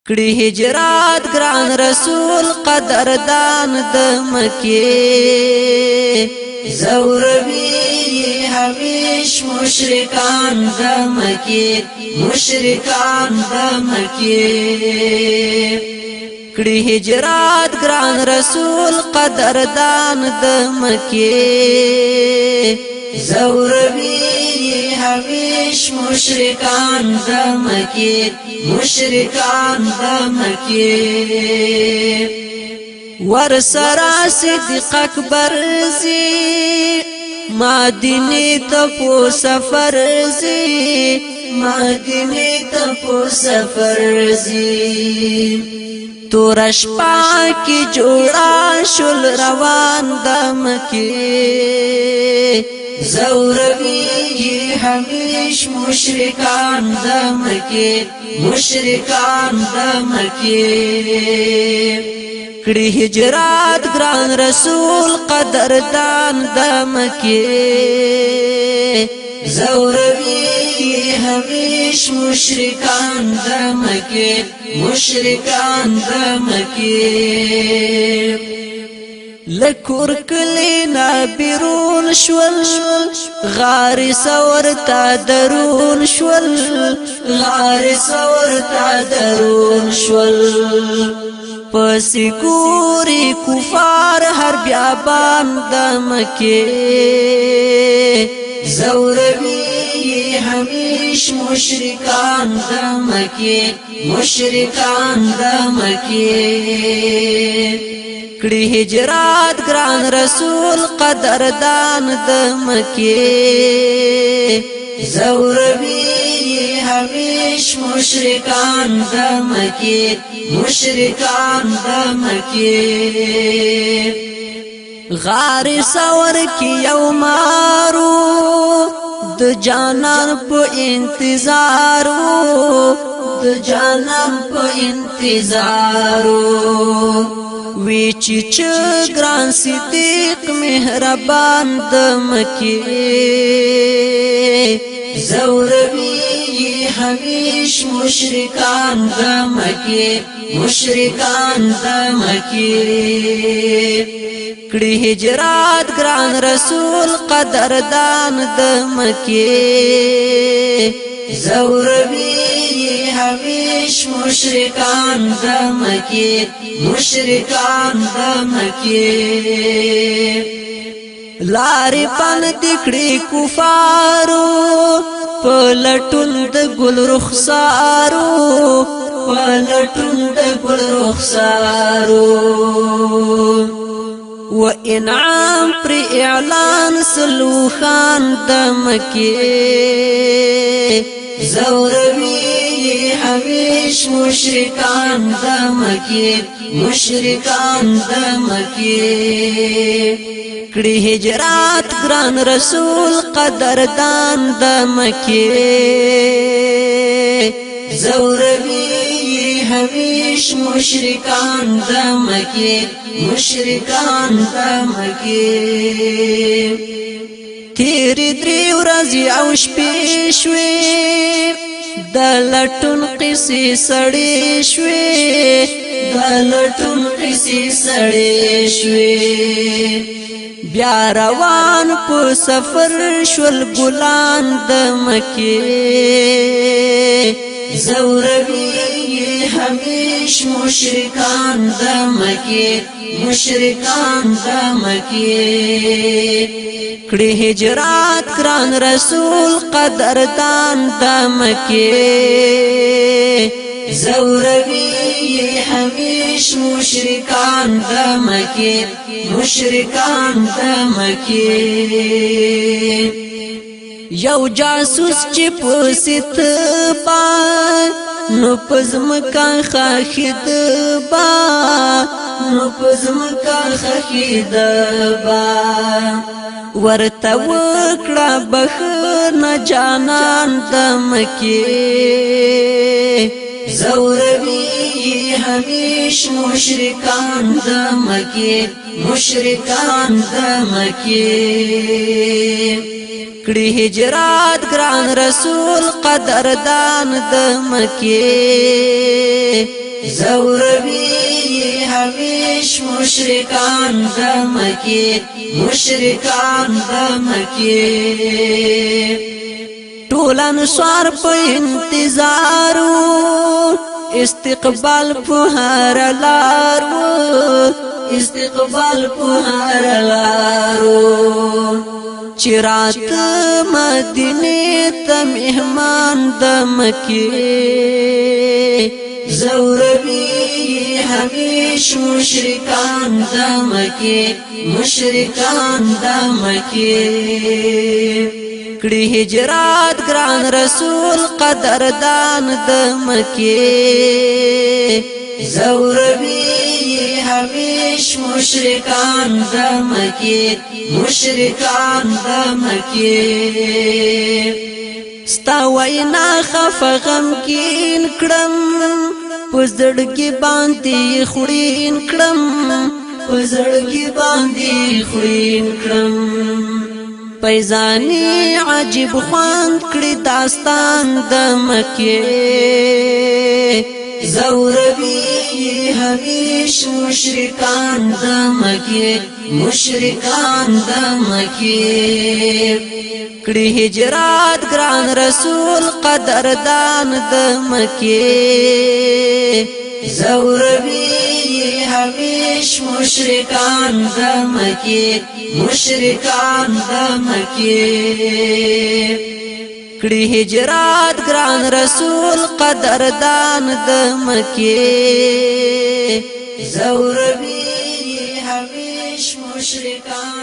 کړي هجرات ګران رسول قدردان د مکه زوروي همیش مشرکان د مکه مشرکان د مکه کړي هجرات ګران رسول قدردان د مکه زوروي همیش مشرکان د مکه مشرکان د مکه ورسرا صدیق اکبر زی مدینه ته په سفر زی مدینه ته په سفر زی تورش پاکی جوړا شول روان د مکه زوروي همیش مشرکان د مکه مشرکان د مکه کړي هجرات ګران رسول قدردان د مکه زوروي همیش مشرکان د مکه مشرکان د مکه لکور کلینا بیرون شول غار سور تا درون شول غار سور تا درون شول پسی ګوري کفار هر بیابان د مکه زوروي همیش مشرکان د مکه مشرکان د مکه کړي هجرات ګران رسول قدردان د مکه زوروي همیش مشرکان د مکه مشرکان د مکه غار سور کی یو مارو د جانان په انتظارو د جانان په انتظارو وی چې ګران صدیق مهربان د مکه زوروي همیش مشرکان د مکه مشرکان د مکه کړي هجرات ګران رسول قدردان د مکه زوروي همیش مشرکان د مکه مشرکان د مکه لارې پن دکړي کفارو پلټون د ګل رخسارو پلټون د ګل رخسارو و انعام پر اعلان سلوخان د مکه زوروي همیش مشرکان د مکه مشرکان د مکه کړي هجرات ګران رسول قدردان د مکه زوروي همیش مشرکان د مکه مشرکان د مکه تیر درې ورځې او شپې شوې د لټون قصې سړې شوې د لټون قصې سړې شوې بیا روان په سفر شول ګلان د مکه زوروي همیش مشرکان د مکه مشرکان د مکه کړي هجرات ګران رسول قدردان د مکه زوروي همیش مشرکان د مکه مشرکان د مکه یو جاسوس چې پوسیت با نو پزمکا خاخد با نو پزمکا خاخد با ورته وکړه بخنه جانان د مکه زوروي همیش مشرکان د مکه مشرکان د مکه کړي هجرات ګران رسول قدردان د مکه زوروی همیش مشرکان د مکی مشرکان د مکی ټول انصار په انتظارو استقبال په هر لارو استقبال په هر لارو چرات مدینه ته مهمان د مکی زوروی همیش مشرکان د مکی مشرکان د مکی کړي هجرات ګران رسول قدردان د مکی زوروی همیش مشرکان د مکی مشرکان د مکی ستا وینا خفغم کین کړم پزړګي باندې خورین کړم پزړګي باندې خورین کړم پیزانی عجیب خوان کړي داستان د مکی زوروی همیش مشرکان د مکی مشرکان د مکی کړي هجرات ګران رسول قدردان د مکی زوروی همیش مشرکان د مکی مشرکان د مکی کړي هجرات ګران رسول قدردان د مکی زوروی همیش مشرکان